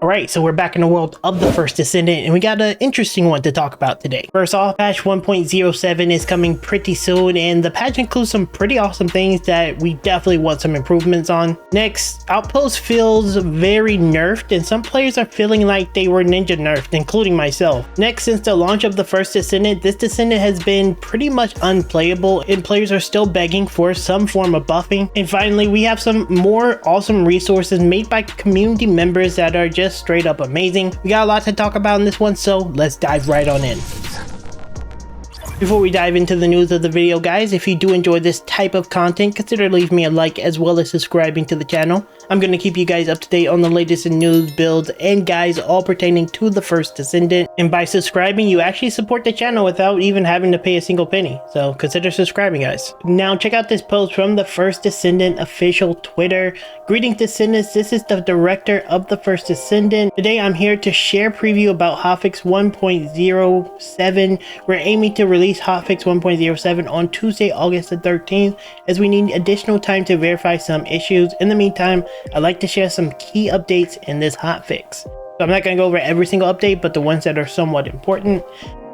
Alright, so we're back in the world of the first Descendant, and we got an interesting one to talk about today. First off, patch 1.07 is coming pretty soon, and the patch includes some pretty awesome things that we definitely want some improvements on. Next, Outpost feels very nerfed, and some players are feeling like they were ninja nerfed, including myself. Next, since the launch of the first Descendant, this Descendant has been pretty much unplayable, and players are still begging for some form of buffing. And finally, we have some more awesome resources made by community members that are just straight up amazing. We got a lot to talk about in this one, so let's dive right on in. Before we dive into the news of the video, guys, if you do enjoy this type of content, consider leaving me a like as well as subscribing to the channel. I'm going to keep you guys up to date on the latest in news, builds, and guides all pertaining to the first Descendant. And by subscribing, you actually support the channel without even having to pay a single penny. So consider subscribing, guys. Now check out this post from the first Descendant official Twitter. Greetings, Descendants. This is the director of the first Descendant. Today I'm here to share preview about hotfix 1.07. We're aiming to release hotfix 1.07 on Tuesday, August the 13th, as we need additional time to verify some issues. In the meantime, I'd like to share some key updates in this hotfix. So I'm not going to go over every single update, but the ones that are somewhat important.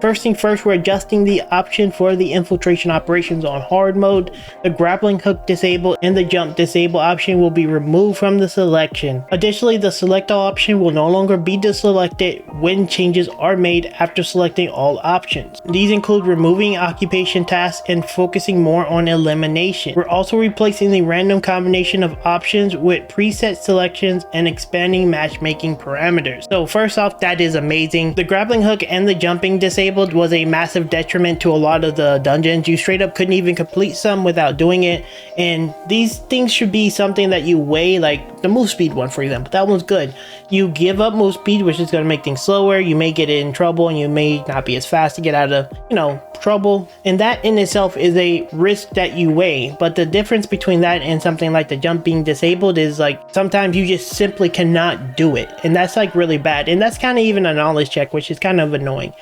First thing first, we're adjusting the option for the infiltration operations on hard mode. The grappling hook disable and the jump disable option will be removed from the selection. Additionally, the select all option will no longer be deselected when changes are made after selecting all options. These include removing occupation tasks and focusing more on elimination. We're also replacing the random combination of options with preset selections and expanding matchmaking parameters. So first off, that is amazing. The grappling hook and the jumping disabled was a massive detriment to a lot of the dungeons. You straight up couldn't even complete some without doing it, and these things should be something that you weigh, like the move speed one, for example. That one's good. You give up move speed, which is going to make things slower. You may get in trouble and you may not be as fast to get out of, trouble, and that in itself is a risk that you weigh. But the difference between that and something like the jump being disabled is like sometimes you just simply cannot do it, and that's like really bad, and that's kind of even a knowledge check, which is kind of annoying.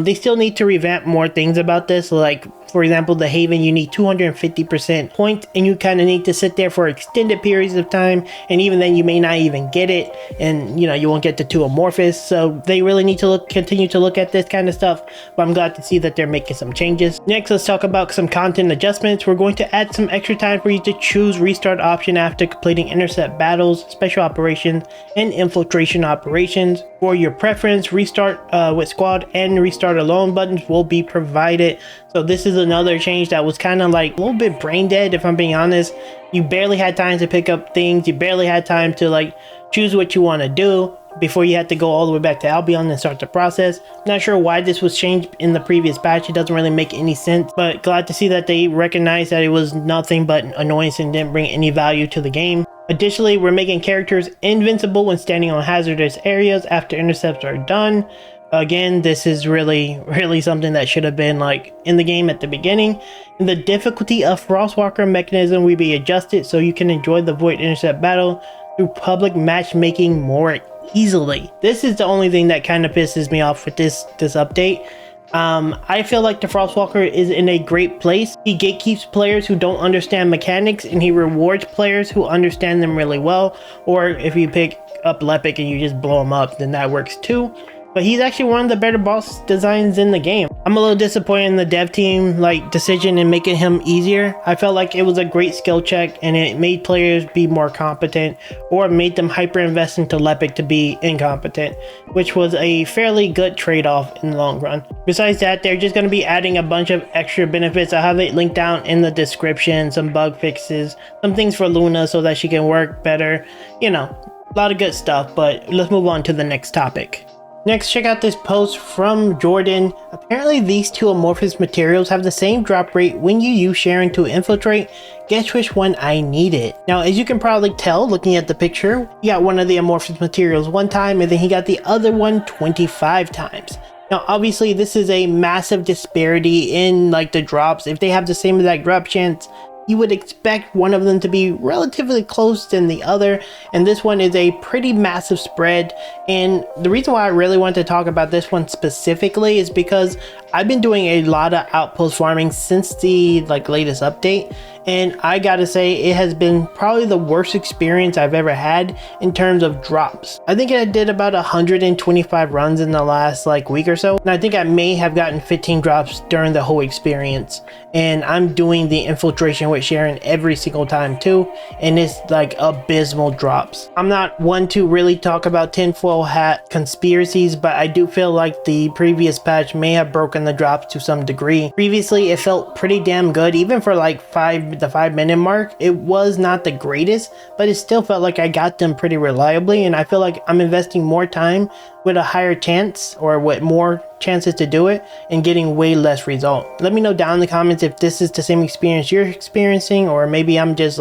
They still need to revamp more things about this. Like, for example, the Haven, you need 250% points, and you kind of need to sit there for extended periods of time, and even then you may not even get it, and you won't get the 2 amorphous. So they really need to continue to look at this kind of stuff, but I'm glad to see that they're making some changes. Next, let's talk about some content adjustments. We're going to add some extra time for you to choose restart option after completing intercept battles, special operations, and infiltration operations. For your preference, restart with squad and restart alone buttons will be provided. So this is another change that was kind of like a little bit brain dead, if I'm being honest. You barely had time to pick up things. You barely had time to like choose what you want to do before you had to go all the way back to Albion and start the process. Not sure why this was changed in the previous patch. It doesn't really make any sense, but glad to see that they recognized that it was nothing but annoyance and didn't bring any value to the game. Additionally, we're making characters invincible when standing on hazardous areas after intercepts are done. Again, this is really something that should have been like in the game at the beginning. And the difficulty of Frostwalker mechanism will be adjusted so you can enjoy the Void Intercept battle through public matchmaking more easily. This is the only thing that kind of pisses me off with this update. I feel like the Frostwalker is in a great place. He gatekeeps players who don't understand mechanics, and he rewards players who understand them really well. Or if you pick up Lepic and you just blow him up, then that works too. But he's actually one of the better boss designs in the game. I'm a little disappointed in the dev team decision in making him easier. I felt like it was a great skill check and it made players be more competent, or made them hyper invest into Lepic to be incompetent, which was a fairly good trade-off in the long run. Besides that, they're just going to be adding a bunch of extra benefits. I have it linked down in the description, some bug fixes, some things for Luna so that she can work better, a lot of good stuff. But let's move on to the next topic. Next, check out this post from Jordan. Apparently these two amorphous materials have the same drop rate when you use sharing to infiltrate. Guess which one I needed. Now, as you can probably tell looking at the picture, he got one of the amorphous materials one time, and then he got the other one 25 times. Now, obviously this is a massive disparity in the drops. If they have the same exact drop chance, you would expect one of them to be relatively close than the other, and this one is a pretty massive spread. And the reason why I really want to talk about this one specifically is because I've been doing a lot of outpost farming since the latest update, and I gotta say it has been probably the worst experience I've ever had in terms of drops. I think I did about 125 runs in the last week or so, and I think I may have gotten 15 drops during the whole experience. And I'm doing the infiltration with Sharon every single time too, and it's abysmal drops. I'm not one to really talk about tinfoil hat conspiracies, but I do feel like the previous patch may have broken the drops to some degree. Previously it felt pretty damn good, even for the 5-minute mark. It was not the greatest, but it still felt like I got them pretty reliably, and I feel like I'm investing more time with a higher chance, or with more chances to do it, and getting way less result. Let me know down in the comments if this is the same experience you're experiencing, or maybe I'm just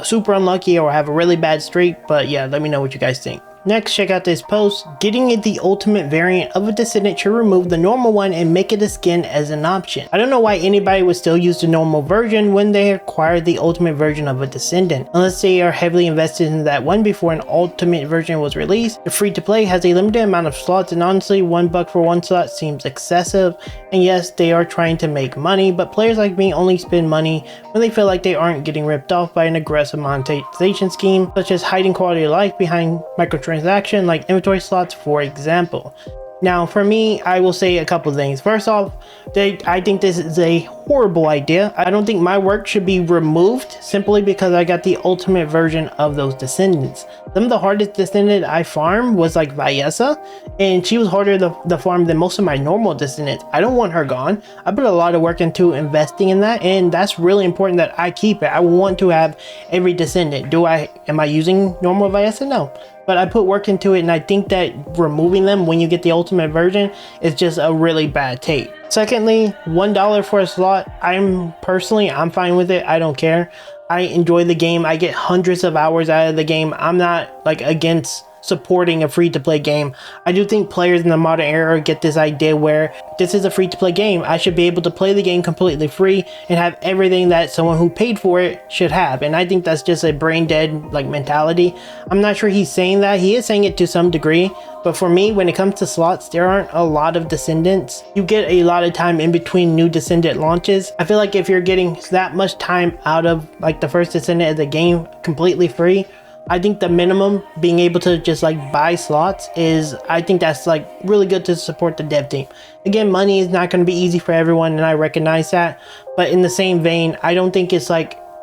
super unlucky or have a really bad streak. But yeah, let me know what you guys think. Next, check out this post. Getting the ultimate variant of a Descendant should remove the normal one and make it a skin as an option. I don't know why anybody would still use the normal version when they acquired the ultimate version of a Descendant, unless they are heavily invested in that one before an ultimate version was released. The free-to-play has a limited amount of slots, and honestly $1 for one slot seems excessive. And yes, they are trying to make money, but players like me only spend money when they feel like they aren't getting ripped off by an aggressive monetization scheme, such as hiding quality of life behind microtransactions like inventory slots, for example. Now for me, I will say a couple things. First off, I think this is a horrible idea. I don't think my work should be removed simply because I got the ultimate version of those Descendants. Some of the hardest Descendant I farmed was Vyessa, and she was harder to farm than most of my normal Descendants. I don't want her gone. I put a lot of work into investing in that, and that's really important that I keep it. I want to have every Descendant. Am I using normal Vyessa? No. But I put work into it, and I think that removing them when you get the ultimate version is just a really bad take. Secondly, $1 for a slot. I'm fine with it. I don't care. I enjoy the game. I get hundreds of hours out of the game. I'm not against supporting a free-to-play game. I do think players in the modern era get this idea where this is a free-to-play game. I should be able to play the game completely free and have everything that someone who paid for it should have. And I think that's just a brain-dead mentality. I'm not sure he's saying that. He is saying it to some degree. But for me, when it comes to slots, there aren't a lot of Descendants. You get a lot of time in between new Descendant launches. I feel like if you're getting that much time out of the first Descendant of the game completely free, I think the minimum being able to just buy slots is, I think that's really good to support the dev team. Again, money is not going to be easy for everyone, and I recognize that. But in the same vein, I don't think it's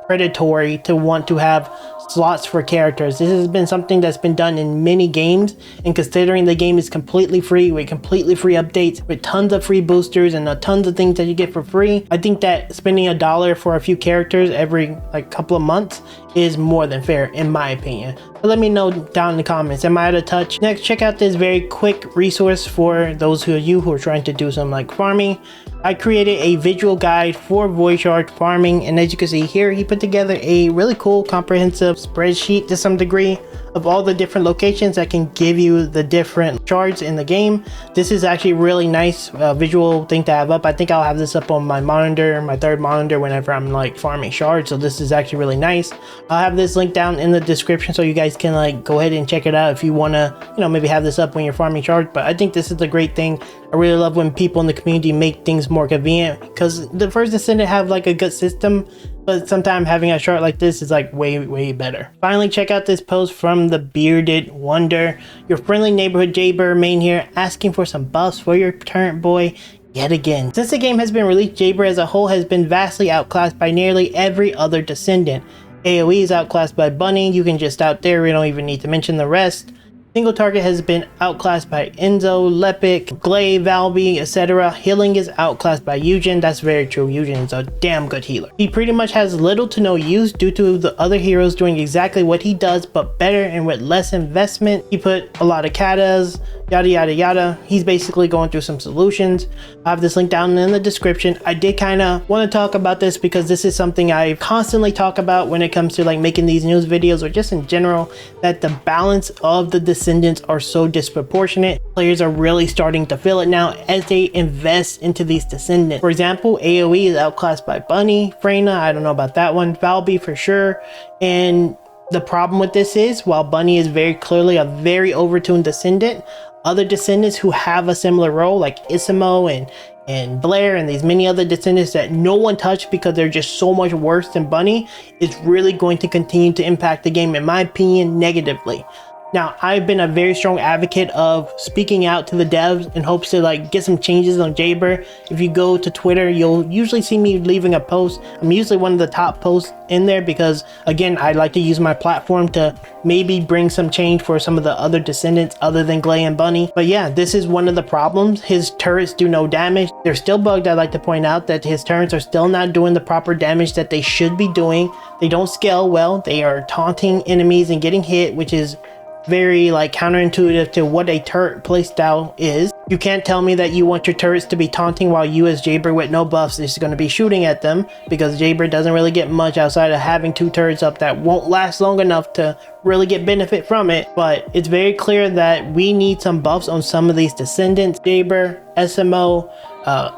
predatory to want to have slots for characters. This has been something that's been done in many games, and considering the game is completely free with completely free updates, with tons of free boosters and tons of things that you get for free, I think that spending $1 for a few characters every couple of months is more than fair, in my opinion. But let me know down in the comments, am I out of touch? Next, check out this very quick resource for those of you who are trying to do some farming. I created a visual guide for void shard farming, and as you can see here, he put together a really cool comprehensive spreadsheet to some degree of all the different locations that can give you the different shards in the game. This is actually really nice visual thing to have up. I think I'll have this up on my monitor, my third monitor, whenever I'm farming shards. So this is actually really nice. I'll have this link down in the description so you guys can go ahead and check it out if you want to, maybe have this up when you're farming shards. But I think this is a great thing. I really love when people in the community make things more convenient, because the first Descendant have a good system, but sometimes having a shard like this is way better. Finally, check out this post from the Bearded Wonder. Your friendly neighborhood Jayber main here, asking for some buffs for your turret boy yet again. Since the game has been released, Jayber as a whole has been vastly outclassed by nearly every other Descendant. AoE is outclassed by Bunny. You can just out there, we don't even need to mention the rest. Single target has been outclassed by Enzo, Lepic, Glaive, Valby, etc. Healing is outclassed by Eugen. That's very true. Eugen is a damn good healer. He pretty much has little to no use due to the other heroes doing exactly what he does, but better and with less investment. He put a lot of katas, yada yada yada. He's basically going through some solutions. I have this link down in the description. I did kind of want to talk about this because this is something I constantly talk about when it comes to making these news videos, or just in general, that the balance of the Descendants are so disproportionate. Players are really starting to feel it now as they invest into these Descendants. For example, AoE is outclassed by Bunny, Freyna, I don't know about that one, Valby for sure. And the problem with this is, while Bunny is very clearly a very overtuned Descendant, other Descendants who have a similar role like Isimo and and Blair and these many other Descendants that no one touched because they're just so much worse than Bunny is really going to continue to impact the game, in my opinion, negatively. Now, I've been a very strong advocate of speaking out to the devs in hopes to like get some changes on Jayber. If you go to Twitter, you'll usually see me leaving a post. I'm usually one of the top posts in there because, again, I like to use my platform to maybe bring some change for some of the other Descendants other than Glay and Bunny. But yeah, this is one of the problems. His turrets do no damage. They're still bugged. I'd like to point out that his turrets are still not doing the proper damage that they should be doing. They don't scale well. They are taunting enemies and getting hit, which is very like counterintuitive to what a turret playstyle is. You can't tell me that you want your turrets to be taunting while you as Jayber with no buffs is going to be shooting at them, because Jayber doesn't really get much outside of having 2 turrets up that won't last long enough to really get benefit from it. But it's very clear that we need some buffs on some of these Descendants, Jayber, SMO,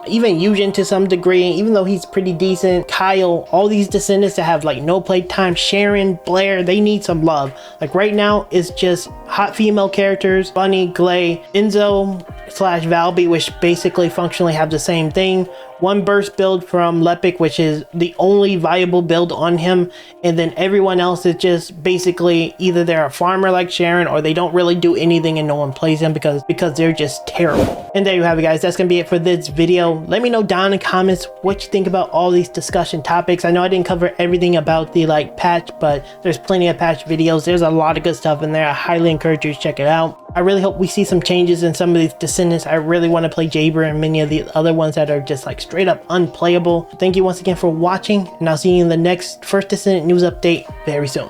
even Eugen to some degree, even though he's pretty decent, Kyle, all these Descendants that have like no playtime, Sharon, Blair, they need some love. Like right now, it's just hot female characters, Bunny, Glay, Enzo / Valby, which basically functionally have the same thing. One burst build from Lepic, which is the only viable build on him, and then everyone else is just basically either they're a farmer like Sharon or they don't really do anything and no one plays them because they're just terrible. And there you have it, guys. That's gonna be it for this video. Let me know down in the comments what you think about all these discussion topics. I know I didn't cover everything about the like patch, but there's plenty of patch videos. There's a lot of good stuff in there. I highly encourage you to check it out. I really hope we see some changes in some of these Descendants. I really want to play Jayber and many of the other ones that are just like straight up unplayable. Thank you once again for watching, and I'll see you in the next First Descendant news update very soon.